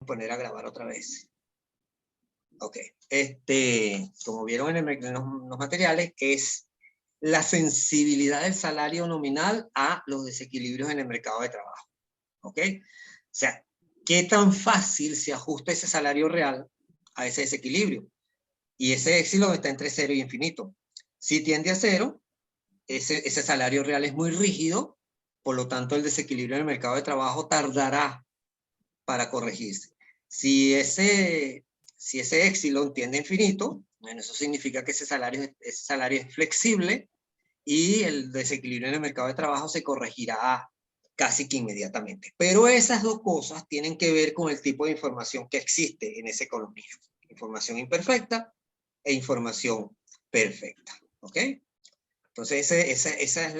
poner a grabar otra vez. Ok. Como vieron en los materiales, es la sensibilidad del salario nominal a los desequilibrios en el mercado de trabajo. ¿Ok? O sea, ¿qué tan fácil se ajusta ese salario real a ese desequilibrio? Y ese éxito está entre 0 y infinito. Si tiende a 0, ese salario real es muy rígido, por lo tanto el desequilibrio en el mercado de trabajo tardará para corregirse. Si ese epsilon tiende a infinito, bueno, eso significa que ese salario es flexible y el desequilibrio en el mercado de trabajo se corregirá casi que inmediatamente. Pero esas dos cosas tienen que ver con el tipo de información que existe en esa economía. Información imperfecta e información perfecta. ¿Ok? Entonces, esa es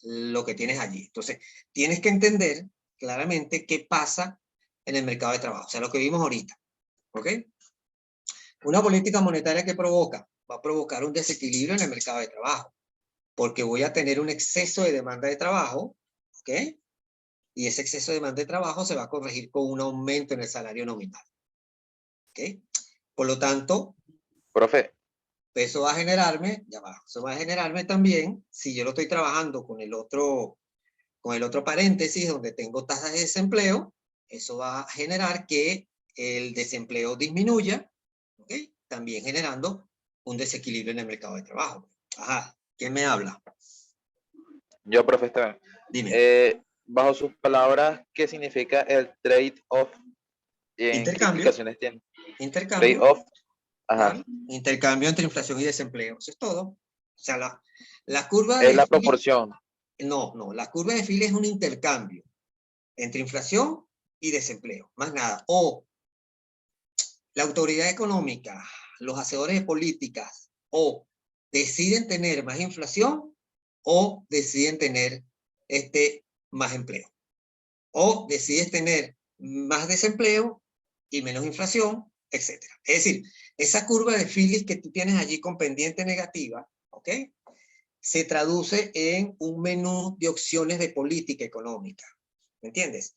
lo que tienes allí. Entonces, tienes que entender claramente qué pasa en el mercado de trabajo. O sea, lo que vimos ahorita. ¿Ok? Una política monetaria que provoca, va a provocar un desequilibrio en el mercado de trabajo, porque voy a tener un exceso de demanda de trabajo, ¿ok? Y ese exceso de demanda de trabajo se va a corregir con un aumento en el salario nominal, ¿ok? Por lo tanto, Profe, eso va a generarme, eso va a generarme también, si yo lo estoy trabajando con el otro paréntesis donde tengo tasas de desempleo, eso va a generar que el desempleo disminuya, ¿ok? También generando un desequilibrio en el mercado de trabajo. Ajá, ¿quién me habla? yo, profe, está Dime. bajo sus palabras, ¿qué significa el trade-off? ¿Qué Intercambio, implicaciones tiene? intercambio, Trade-off, claro, ajá, intercambio entre inflación y desempleo, eso es todo. O sea, la curva es de la Phillips, proporción. no, la curva de Phillips es un intercambio entre inflación y desempleo, más nada. O la autoridad económica, los hacedores de políticas, o deciden tener más inflación, o deciden tener más empleo. O decides tener más desempleo y menos inflación, etc. Es decir, esa curva de Phillips que tú tienes allí con pendiente negativa, ¿ok? Se traduce en un menú de opciones de política económica. ¿Me entiendes?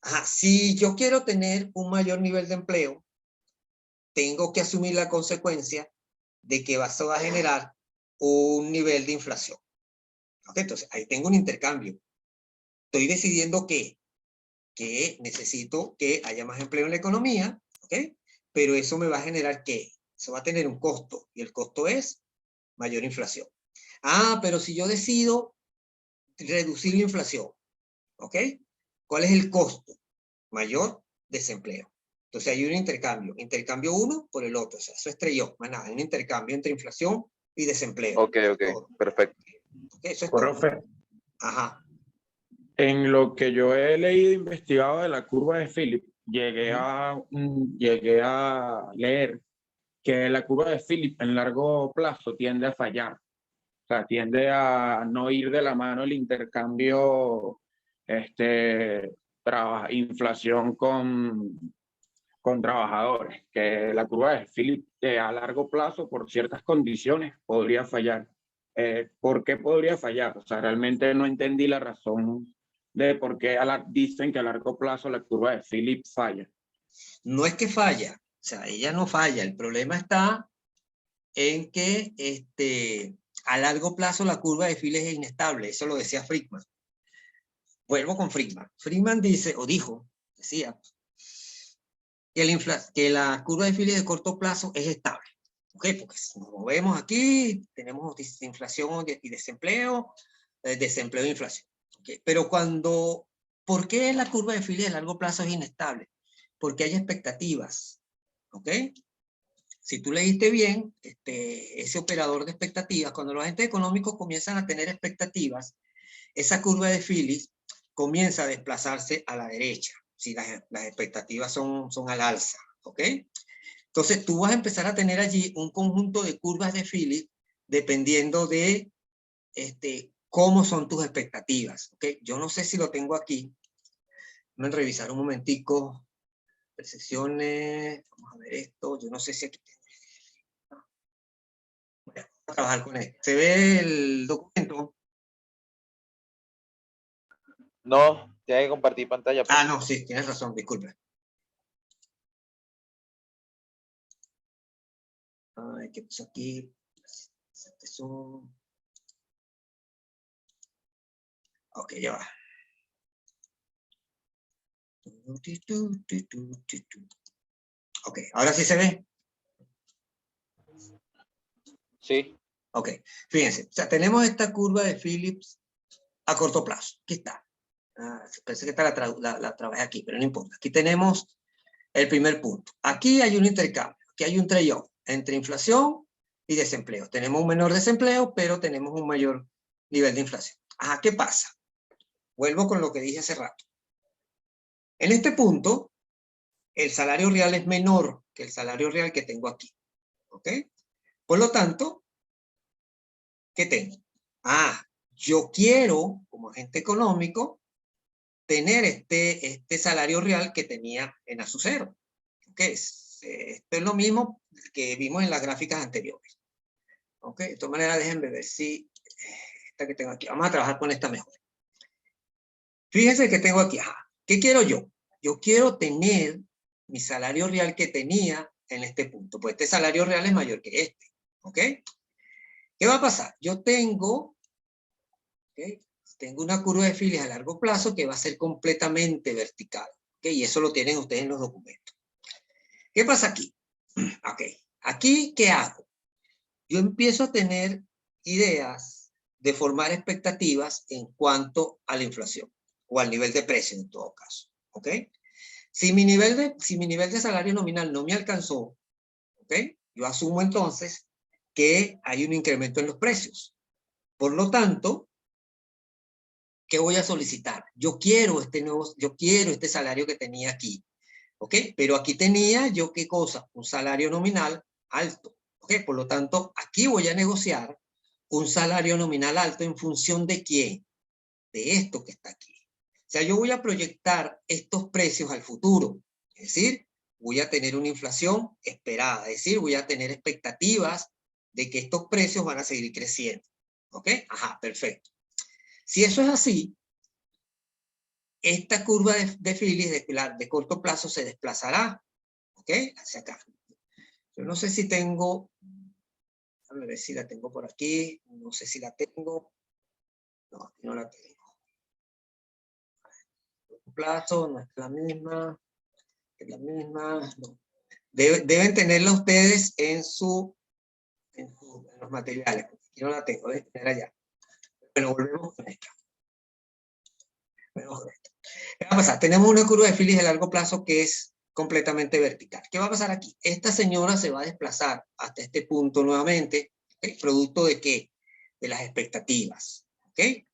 Ajá, si yo quiero tener un mayor nivel de empleo, tengo que asumir la consecuencia de que eso va a generar un nivel de inflación. ¿Ok? Entonces, ahí tengo un intercambio. Estoy decidiendo que necesito que haya más empleo en la economía, ¿ok? Pero eso me va a generar ¿qué? Eso va a tener un costo, y el costo es mayor inflación. Ah, pero si yo decido reducir la inflación, ¿ok? ¿Cuál es el costo? Mayor desempleo. Entonces hay un intercambio uno por el otro, o sea, eso estrelló, más nada, un intercambio entre inflación y desempleo. Ok, perfecto. Okay, eso es Profe, todo. Ajá. en lo que yo he leído e investigado de la curva de Phillips, llegué a leer que la curva de Phillips en largo plazo tiende a fallar. O sea, tiende a no ir de la mano el intercambio, inflación con trabajadores, que la curva de Phillips a largo plazo, por ciertas condiciones, podría fallar. ¿Por qué podría fallar? O sea, realmente no entendí la razón de por qué dicen que a largo plazo la curva de Phillips falla. No es que falla, o sea, ella no falla, el problema está en que a largo plazo la curva de Phillips es inestable, eso lo decía Friedman. Vuelvo con Friedman. Friedman dice, o decía, que la curva de Phillips de corto plazo es estable. ¿Ok? Porque si nos movemos aquí, tenemos inflación y desempleo, desempleo e inflación. ¿Okay? Pero ¿por qué la curva de Phillips a largo plazo es inestable? Porque hay expectativas. ¿Ok? Si tú leíste bien, ese operador de expectativas, cuando los agentes económicos comienzan a tener expectativas, esa curva de Phillips comienza a desplazarse a la derecha, si las expectativas son al alza, ¿ok? Entonces tú vas a empezar a tener allí un conjunto de curvas de Phillips dependiendo de cómo son tus expectativas, ¿ok? Yo no sé si lo tengo aquí. Vamos a revisar un momentico. Percepciones, vamos a ver esto, yo no sé si aquí tengo. Voy a trabajar con esto. ¿Se ve el documento? No, tiene que compartir pantalla, Ah, profe. no, sí, tienes razón, disculpe. ver qué pasó aquí. Es un... Ok, ya va. Ok, ahora sí se ve. Sí. Ok, fíjense, o sea, tenemos esta curva de Phillips a corto plazo. Aquí está. Pensé que la trabajé aquí, pero no importa. Aquí tenemos el primer punto. Aquí hay un intercambio, aquí hay un trade-off entre inflación y desempleo. Tenemos un menor desempleo, pero tenemos un mayor nivel de inflación. Ajá, ¿qué pasa? Vuelvo con lo que dije hace rato. En este punto, el salario real es menor que el salario real que tengo aquí. ¿Ok? Por lo tanto, ¿qué tengo? Yo quiero, como agente económico, tener este salario real que tenía en Azucero. ¿Ok? Esto es lo mismo que vimos en las gráficas anteriores. ¿Ok? De todas maneras, déjenme ver si esta que tengo aquí. Vamos a trabajar con esta mejor. Fíjense que tengo aquí. ¿Qué quiero yo? Yo quiero tener mi salario real que tenía en este punto. Pues este salario real es mayor que este. ¿Ok? ¿Qué va a pasar? Yo tengo, ¿okay? Tengo una curva de Phillips a largo plazo que va a ser completamente vertical. ¿Okay? Y eso lo tienen ustedes en los documentos. ¿Qué pasa aquí? Ok. Aquí, ¿qué hago? Yo empiezo a tener ideas de formar expectativas en cuanto a la inflación o al nivel de precio en todo caso. ¿Ok? Si mi nivel de salario nominal no me alcanzó, ¿ok? Yo asumo entonces que hay un incremento en los precios. Por lo tanto, ¿qué voy a solicitar? Yo quiero este salario que tenía aquí, ¿ok? Pero aquí tenía yo, ¿qué cosa? Un salario nominal alto, ¿ok? Por lo tanto, aquí voy a negociar un salario nominal alto en función de quién, de esto que está aquí. O sea, yo voy a proyectar estos precios al futuro, es decir, voy a tener una inflación esperada, es decir, voy a tener expectativas de que estos precios van a seguir creciendo, ¿ok? Ajá, perfecto. Si eso es así, esta curva de Phillips de corto plazo se desplazará, ¿ok? Hacia acá. Yo no sé si tengo, a ver si la tengo por aquí, no sé si la tengo, no, aquí no la tengo. Corto plazo, no es la misma, no. Deben tenerla ustedes en los materiales, aquí no la tengo, deben tener allá. Pero volvemos con esta. ¿Qué va a pasar? Tenemos una curva de Phillips de largo plazo que es completamente vertical. ¿Qué va a pasar aquí? Esta señora se va a desplazar hasta este punto nuevamente, ¿okay? ¿Producto de qué? De las expectativas. ¿Okay?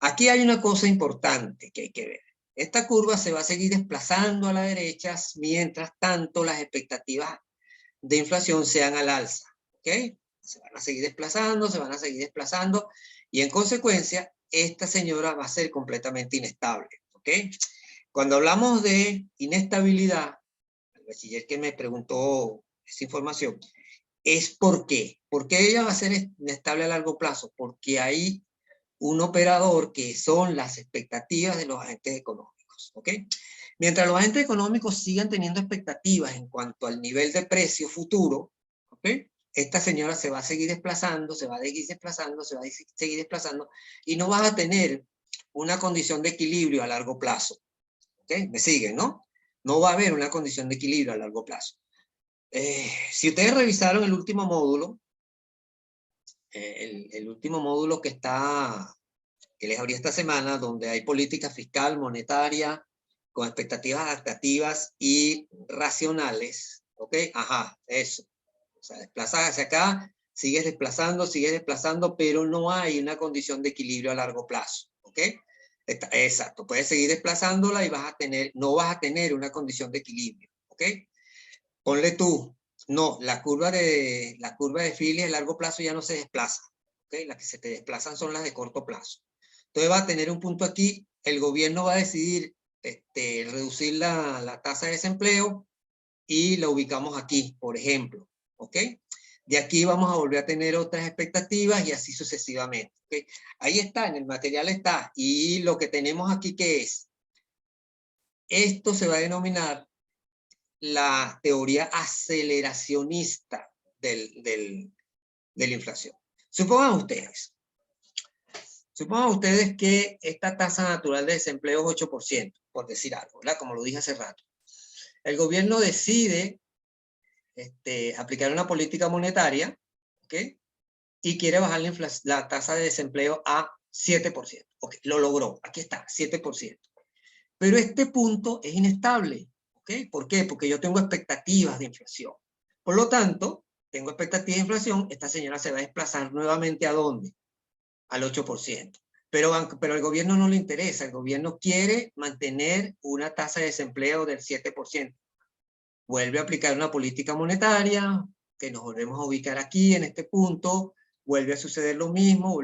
Aquí hay una cosa importante que hay que ver. Esta curva se va a seguir desplazando a la derecha mientras tanto las expectativas de inflación sean al alza. ¿Okay? Se van a seguir desplazando y en consecuencia esta señora va a ser completamente inestable. ¿Okay? Cuando hablamos de inestabilidad, el bachiller que me preguntó esa información, es ¿por qué? ¿Por qué ella va a ser inestable a largo plazo? Porque hay un operador que son las expectativas de los agentes económicos. ¿Ok? Mientras los agentes económicos sigan teniendo expectativas en cuanto al nivel de precio futuro, ¿ok? Esta señora se va a seguir desplazando, se va a seguir desplazando y no vas a tener una condición de equilibrio a largo plazo. ¿Ok? ¿Me siguen, no? No va a haber una condición de equilibrio a largo plazo. Si ustedes revisaron el último módulo, el último módulo que les abrí esta semana, donde hay política fiscal, monetaria, con expectativas adaptativas y racionales, ¿ok? Ajá, eso. O sea, desplazas hacia acá, sigues desplazando, pero no hay una condición de equilibrio a largo plazo, ¿ok? Exacto, puedes seguir desplazándola y no vas a tener una condición de equilibrio, ¿ok? Ponle tú, no, la curva de Phillips a largo plazo ya no se desplaza, ¿ok? Las que se te desplazan son las de corto plazo. Entonces va a tener un punto aquí, el gobierno va a decidir reducir la tasa de desempleo y la ubicamos aquí, por ejemplo, ¿ok? De aquí vamos a volver a tener otras expectativas y así sucesivamente, ¿ok? Ahí está, en el material está, y lo que tenemos aquí, ¿qué es? Esto se va a denominar la teoría aceleracionista de la inflación. Supongan ustedes que esta tasa natural de desempleo es 8%, por decir algo, ¿verdad? Como lo dije hace rato. El gobierno decide aplicar una política monetaria, ¿ok? Y quiere bajar la tasa de desempleo a 7%. Ok, lo logró, aquí está, 7%. Pero este punto es inestable, ¿ok? ¿Por qué? Porque yo tengo expectativas de inflación. Por lo tanto, tengo expectativas de inflación, esta señora se va a desplazar nuevamente ¿a dónde? Al 8%. Pero al gobierno no le interesa, el gobierno quiere mantener una tasa de desempleo del 7%. Vuelve a aplicar una política monetaria, que nos volvemos a ubicar aquí en este punto, vuelve a suceder lo mismo,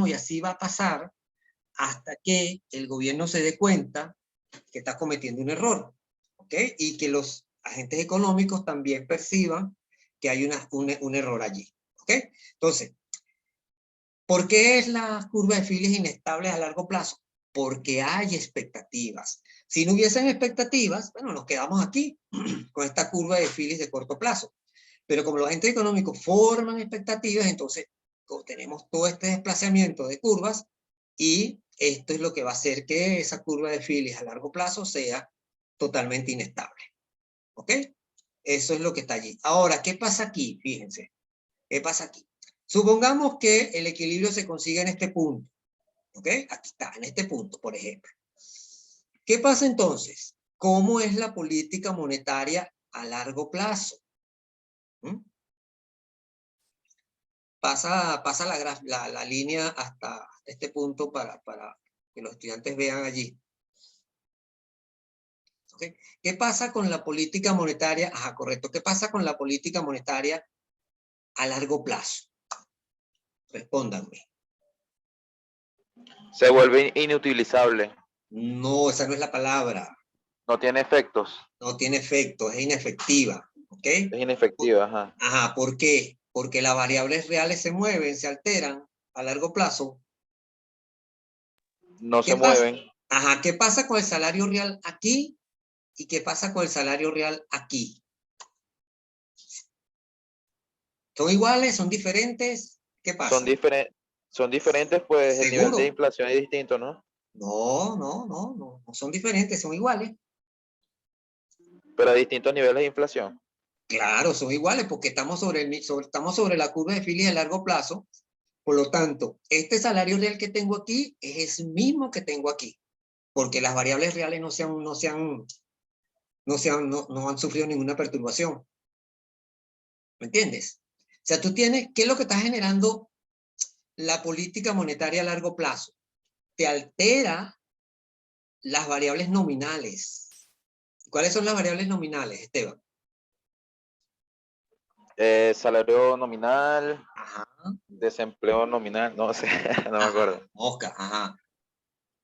y así va a pasar hasta que el gobierno se dé cuenta que está cometiendo un error, ¿ok? Y que los agentes económicos también perciban que hay un error allí, ¿ok? Entonces, ¿por qué es la curva de Phillips inestable a largo plazo? Porque hay expectativas. Si no hubiesen expectativas, bueno, nos quedamos aquí con esta curva de Phillips de corto plazo. Pero como los agentes económicos forman expectativas, entonces tenemos todo este desplazamiento de curvas y esto es lo que va a hacer que esa curva de Phillips a largo plazo sea totalmente inestable. ¿Ok? Eso es lo que está allí. Ahora, ¿qué pasa aquí? Fíjense. ¿Qué pasa aquí? Supongamos que el equilibrio se consigue en este punto. ¿Ok? Aquí está, en este punto, por ejemplo. ¿Qué pasa entonces? ¿Cómo es la política monetaria a largo plazo? ¿Mm? Pasa la línea hasta este punto para que los estudiantes vean allí. ¿Okay? ¿Qué pasa con la política monetaria? Ajá, correcto. ¿Qué pasa con la política monetaria a largo plazo? Respóndanme. Se vuelve inutilizable. No, esa no es la palabra. No tiene efectos. No tiene efecto, es inefectiva. ¿Ok? Es inefectiva, ajá. Ajá, ¿por qué? Porque las variables reales se mueven, se alteran a largo plazo. No se ¿Qué pasa? mueven. Ajá, ¿qué pasa con el salario real aquí? ¿Y qué pasa con el salario real aquí? ¿Son iguales? ¿Son diferentes? ¿Qué pasa? Son diferentes, pues el nivel de ¿Seguro? inflación es distinto, ¿no? No son diferentes, son iguales. Pero a distintos niveles de inflación. Claro, son iguales porque estamos estamos sobre la curva de Phillips a largo plazo. Por lo tanto, este salario real que tengo aquí es el mismo que tengo aquí, porque las variables reales no han sufrido ninguna perturbación. ¿Me entiendes? O sea, tú tienes, ¿qué es lo que está generando la política monetaria a largo plazo? Te altera las variables nominales. ¿Cuáles son las variables nominales, Esteban? Salario nominal, Ajá. desempleo nominal, no sé, no me acuerdo. Oscar, ajá.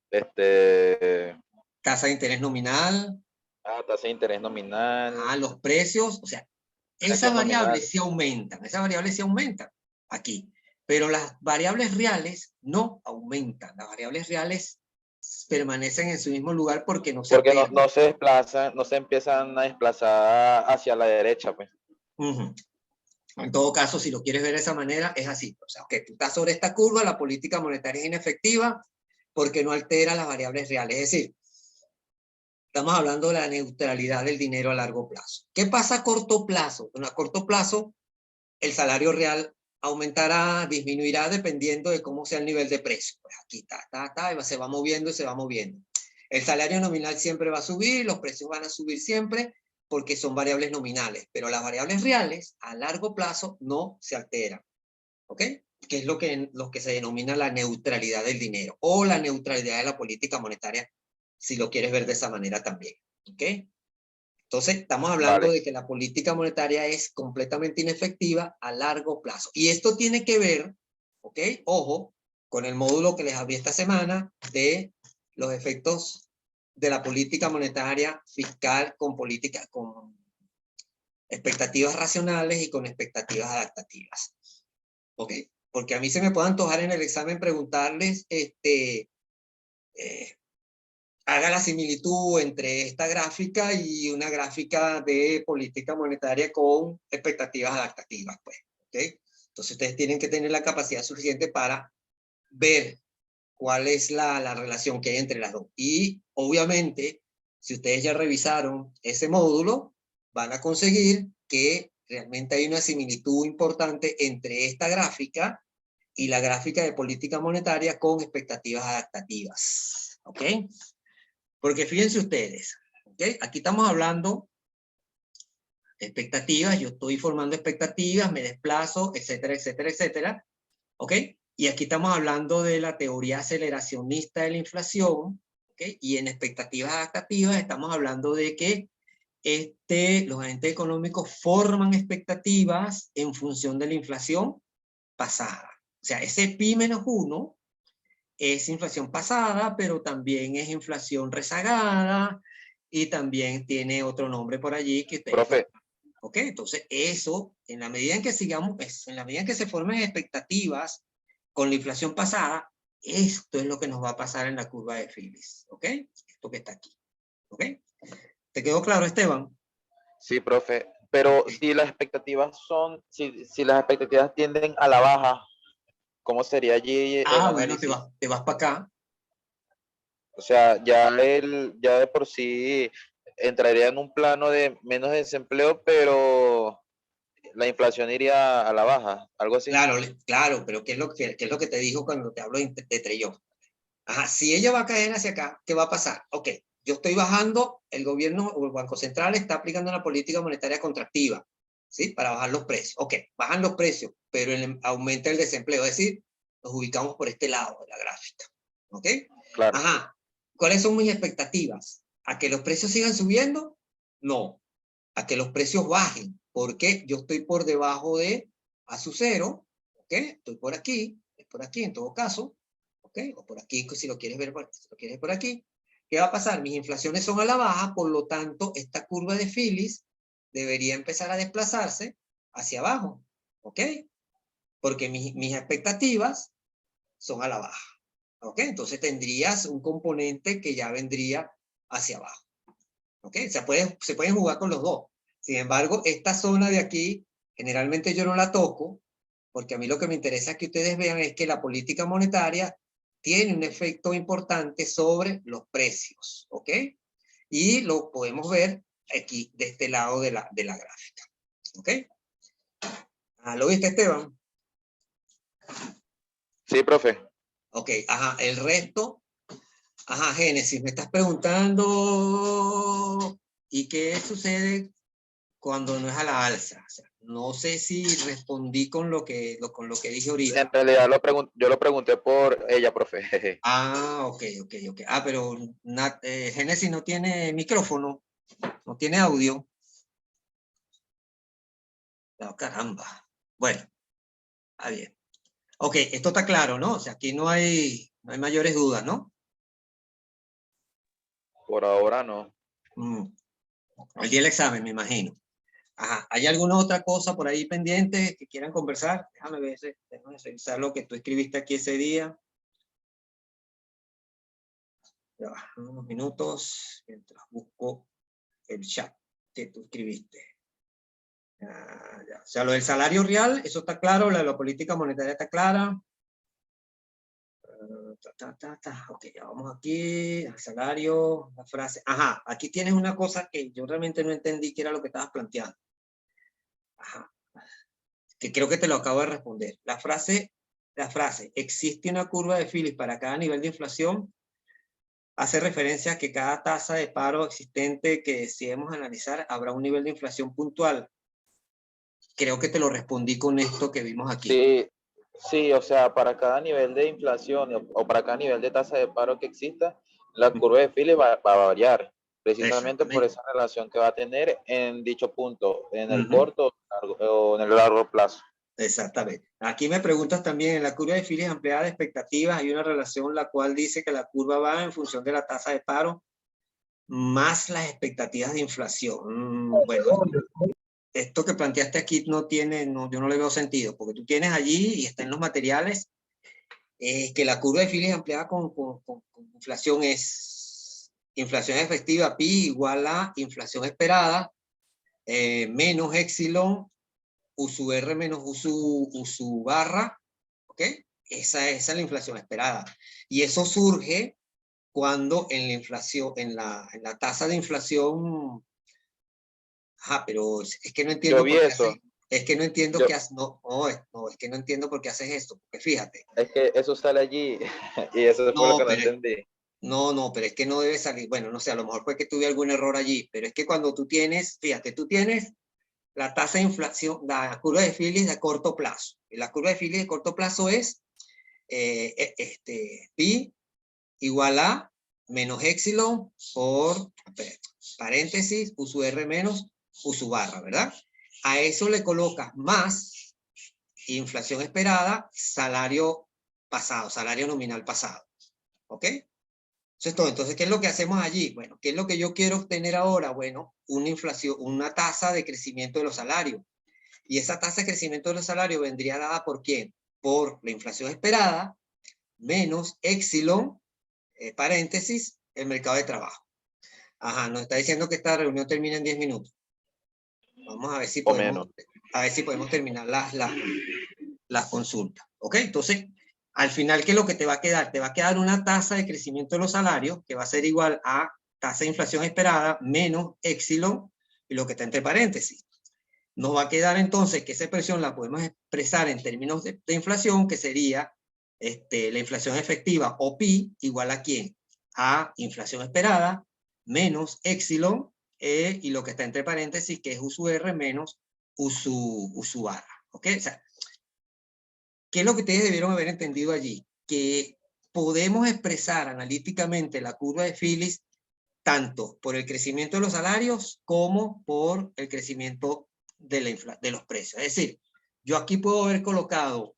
Este, Tasa de interés nominal, tasa de interés nominal, los precios, o sea, precios nominales. esas variables sí aumentan aquí, pero las variables reales no aumentan, las variables reales permanecen en su mismo lugar porque no se Porque alteran. no se desplazan, no se empiezan a desplazar hacia la derecha, pues. En todo caso, si lo quieres ver de esa manera, es así. O sea, que tú estás sobre esta curva, la política monetaria es inefectiva porque no altera las variables reales. Es decir, estamos hablando de la neutralidad del dinero a largo plazo. ¿Qué pasa a corto plazo? Bueno, a corto plazo, el salario real aumentará, disminuirá dependiendo de cómo sea el nivel de precio. Pues aquí se va moviendo y se va moviendo. El salario nominal siempre va a subir, los precios van a subir siempre porque son variables nominales, pero las variables reales a largo plazo no se alteran. ¿Ok? Que es lo que se denomina la neutralidad del dinero o la neutralidad de la política monetaria, si lo quieres ver de esa manera también. ¿Ok? Entonces, estamos hablando Vale. de que la política monetaria es completamente inefectiva a largo plazo. Y esto tiene que ver, ¿ok? Ojo, con el módulo que les abrí esta semana de los efectos de la política monetaria fiscal con expectativas racionales y con expectativas adaptativas. ¿Ok? Porque a mí se me puede antojar en el examen preguntarles, haga la similitud entre esta gráfica y una gráfica de política monetaria con expectativas adaptativas, pues, ¿ok? Entonces ustedes tienen que tener la capacidad suficiente para ver cuál es la relación que hay entre las dos. Y obviamente, si ustedes ya revisaron ese módulo, van a conseguir que realmente hay una similitud importante entre esta gráfica y la gráfica de política monetaria con expectativas adaptativas, ¿ok? Porque fíjense ustedes, ¿ok? Aquí estamos hablando de expectativas, yo estoy formando expectativas, me desplazo, etcétera, etcétera, etcétera, ¿ok? Y aquí estamos hablando de la teoría aceleracionista de la inflación, ¿ok? Y en expectativas adaptativas estamos hablando de que los agentes económicos forman expectativas en función de la inflación pasada. O sea, ese pi menos 1 es inflación pasada, pero también es inflación rezagada y también tiene otro nombre por allí que ustedes... Profe, ¿Ok? Entonces eso, en la medida en que sigamos, en la medida en que se formen expectativas con la inflación pasada, esto es lo que nos va a pasar en la curva de Phillips, ¿ok? Esto que está aquí, ¿ok? ¿Te quedó claro, Esteban? sí, profe, pero si las expectativas si las expectativas tienden a la baja, ¿cómo sería allí el Bueno, análisis? te vas para acá. O sea, ya de por sí entraría en un plano de menos desempleo, pero la inflación iría a la baja, algo así. Claro, claro, pero qué es lo que te dijo cuando te hablo de trellón? Ajá, si ella va a caer hacia acá, ¿qué va a pasar? Ok, yo estoy bajando, el gobierno o el Banco Central está aplicando una política monetaria contractiva, ¿sí? Para bajar los precios. Ok, bajan los precios, pero aumenta el desempleo, es decir, nos ubicamos por este lado de la gráfica, ¿ok? Claro. Ajá, ¿cuáles son mis expectativas? ¿A que los precios sigan subiendo? No, a que los precios bajen, porque yo estoy por debajo de a su cero, ¿ok? Estoy por aquí, es por aquí en todo caso, ¿ok? O por aquí, si lo quieres ver por aquí. ¿Qué va a pasar? Mis inflaciones son a la baja, por lo tanto, esta curva de Phillips debería empezar a desplazarse hacia abajo, ¿ok? Porque mis expectativas son a la baja, ¿ok? Entonces tendrías un componente que ya vendría hacia abajo, ¿ok? Se pueden jugar con los dos. Sin embargo, esta zona de aquí, generalmente yo no la toco, porque a mí lo que me interesa que ustedes vean es que la política monetaria tiene un efecto importante sobre los precios, ¿ok? Y lo podemos ver aquí, de este lado de la gráfica, ¿ok? ¿Lo viste, Esteban? Sí, profe. Ok, ajá, el resto, ajá, Génesis, me estás preguntando, ¿y qué sucede cuando no es a la alza? O sea, no sé si respondí con lo que dije ahorita. En realidad yo lo pregunté por ella, profe. Ok, ok, ok. Pero Génesis no tiene micrófono, no tiene audio. No, caramba. Bueno, está bien. Ok, esto está claro, ¿no? O sea, aquí no hay mayores dudas, ¿no? Por ahora no. El día del examen, me imagino. Ajá. ¿Hay alguna otra cosa por ahí pendiente que quieran conversar? Déjame revisar lo que tú escribiste aquí ese día. Ya va, unos minutos mientras busco el chat que tú escribiste. Ya. O sea, lo del salario real, eso está claro, la política monetaria está clara. Ok, ya vamos aquí, al salario, la frase. Ajá, aquí tienes una cosa que yo realmente no entendí que era lo que estabas planteando. Ajá, que creo que te lo acabo de responder. La frase, ¿existe una curva de Phillips para cada nivel de inflación? Hace referencia a que cada tasa de paro existente que decidamos analizar habrá un nivel de inflación puntual. Creo que te lo respondí con esto que vimos aquí. Sí, sí, o sea, para cada nivel de inflación o para cada nivel de tasa de paro que exista, la curva de Phillips va a variar, precisamente por Exactamente. esa relación que va a tener en dicho punto, en el Ujú. corto o en el largo plazo. Exactamente. Aquí me preguntas también, en la curva de Phillips ampliada de expectativas hay una relación la cual dice que la curva va en función de la tasa de paro más las expectativas de inflación. Bueno, esto que planteaste aquí yo no le veo sentido, porque tú tienes allí y está en los materiales que la curva de Phillips ampliada con inflación es inflación efectiva pi igual a inflación esperada menos epsilon U sub R menos U sub barra, ¿ok? Esa es la inflación esperada. Y eso surge cuando en la inflación, en la tasa de inflación, pero es que no entiendo Yo vi por qué eso. haces, es que no entiendo Yo, qué haces, es que no entiendo por qué haces esto, porque fíjate. es que eso sale allí y eso fue lo No, que no entendí. no, pero es que no debe salir, bueno, no sé, a lo mejor fue que tuve algún error allí, pero es que cuando tú tienes, fíjate, tú tienes la tasa de inflación, la curva de Phillips de corto plazo. Y la curva de Phillips de corto plazo es pi igual a menos epsilon por paréntesis U sub R menos U sub barra, ¿verdad? A eso le colocas más inflación esperada, salario pasado, salario nominal pasado. ¿Ok? Eso es todo. Entonces, ¿qué es lo que hacemos allí? Bueno, ¿qué es lo que yo quiero obtener ahora? Bueno, una inflación, una tasa de crecimiento de los salarios. Y esa tasa de crecimiento de los salarios vendría dada por ¿quién? Por la inflación esperada menos epsilon, paréntesis, el mercado de trabajo. Ajá, nos está diciendo que esta reunión termina en 10 minutos. Vamos O menos. a ver si podemos terminar las consultas. ¿Ok? Entonces, al final, ¿qué es lo que te va a quedar? Te va a quedar una tasa de crecimiento de los salarios que va a ser igual a tasa de inflación esperada menos epsilon y lo que está entre paréntesis. Nos va a quedar entonces que esa expresión la podemos expresar en términos de inflación, que sería la inflación efectiva o pi igual a ¿quién? A inflación esperada menos epsilon y lo que está entre paréntesis que es U sub R menos U sub barra. ¿Ok? O sea, ¿qué es lo que ustedes debieron haber entendido allí? Que podemos expresar analíticamente la curva de Phillips tanto por el crecimiento de los salarios como por el crecimiento de los precios. Es decir, yo aquí puedo haber colocado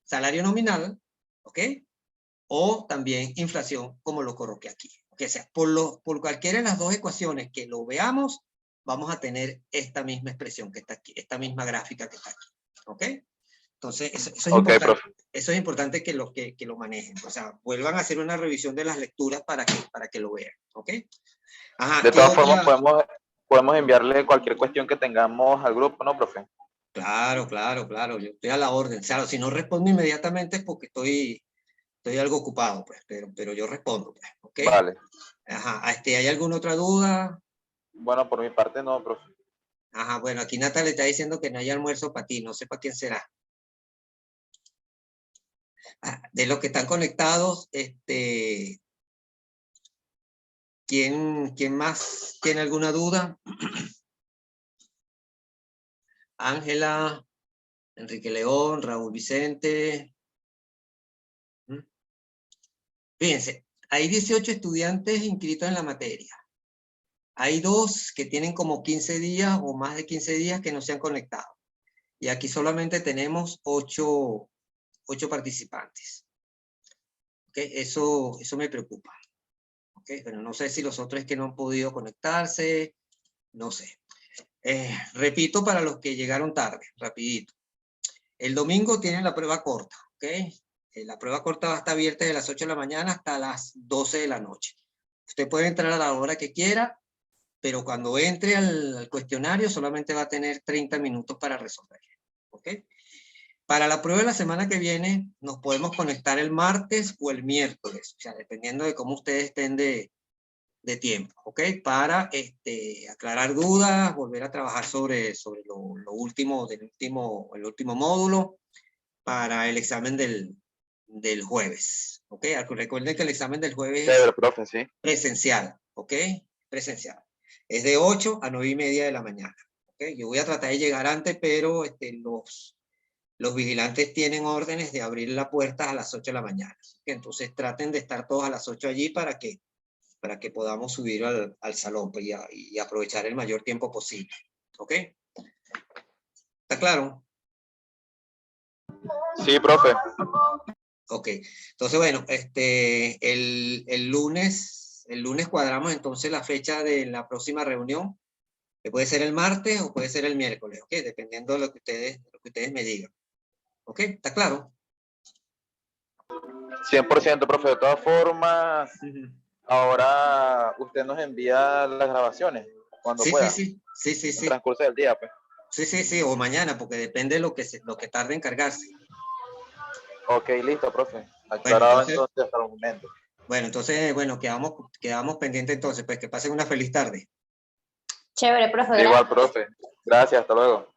salario nominal, ¿ok? O también inflación, como lo coloqué aquí. O sea, por cualquiera de las dos ecuaciones que lo veamos, vamos a tener esta misma expresión que está aquí, esta misma gráfica que está aquí. ¿Ok? Entonces, eso es Ok, importante. profe. Eso es importante que lo manejen. O sea, vuelvan a hacer una revisión de las lecturas para que lo vean. ¿Ok? Ajá, De ¿qué todas formas, otra? podemos enviarle cualquier cuestión que tengamos al grupo, ¿no, profe? Claro, claro, claro. Yo estoy a la orden. Claro, si no respondo inmediatamente es porque estoy algo ocupado, pues, pero yo respondo, pues. ¿Ok? Vale. Ajá, ¿hay alguna otra duda? Bueno, por mi parte no, profe. Ajá, bueno, aquí Natalia está diciendo que no hay almuerzo para ti. No sé para quién será. De los que están conectados, ¿quién más tiene alguna duda? Ángela, Enrique León, Raúl Vicente. Fíjense, hay 18 estudiantes inscritos en la materia. Hay 2 que tienen como 15 días o más de 15 días que no se han conectado. Y aquí solamente tenemos 8 participantes. ¿Okay? Eso me preocupa. ¿Okay? Pero no sé si los otros es que no han podido conectarse, no sé. Repito para los que llegaron tarde, rapidito. El domingo tienen la prueba corta, ¿ok? La prueba corta va a estar abierta de las 8 de la mañana hasta las 12 de la noche. Usted puede entrar a la hora que quiera, pero cuando entre al cuestionario solamente va a tener 30 minutos para resolver, ¿ok? Para la prueba de la semana que viene nos podemos conectar el martes o el miércoles, o sea, dependiendo de cómo ustedes estén de tiempo, ¿ok? Para aclarar dudas, volver a trabajar sobre lo último el último módulo para el examen del jueves, ¿ok? Recuerden que el examen del jueves es Chévere, profe, sí. presencial, ¿ok? Presencial. Es de 8 a 9:30 de la mañana, ¿ok? Yo voy a tratar de llegar antes, pero los vigilantes tienen órdenes de abrir la puerta a las 8 de la mañana. ¿Okay? Entonces traten de estar todos a las 8 allí para que podamos subir al salón pues, y aprovechar el mayor tiempo posible. ¿Ok? ¿Está claro? Sí, profe. Ok. Entonces, bueno, el lunes cuadramos entonces la fecha de la próxima reunión, que puede ser el martes o puede ser el miércoles, ¿ok? Dependiendo de lo que ustedes me digan. ¿Ok? ¿Está claro? 100%, profe. De todas formas, Ahora usted nos envía las grabaciones cuando Sí, pueda, sí, sí, sí, sí, en el sí, transcurso del día, pues. sí, sí, sí, o mañana, porque depende de lo que tarde en cargarse. Ok, listo, profe. Bueno, Aclarado entonces, entonces hasta el momento. bueno, quedamos pendientes entonces, pues que pasen una feliz tarde. Chévere, profe, Igual, gracias. profe. Gracias, hasta luego.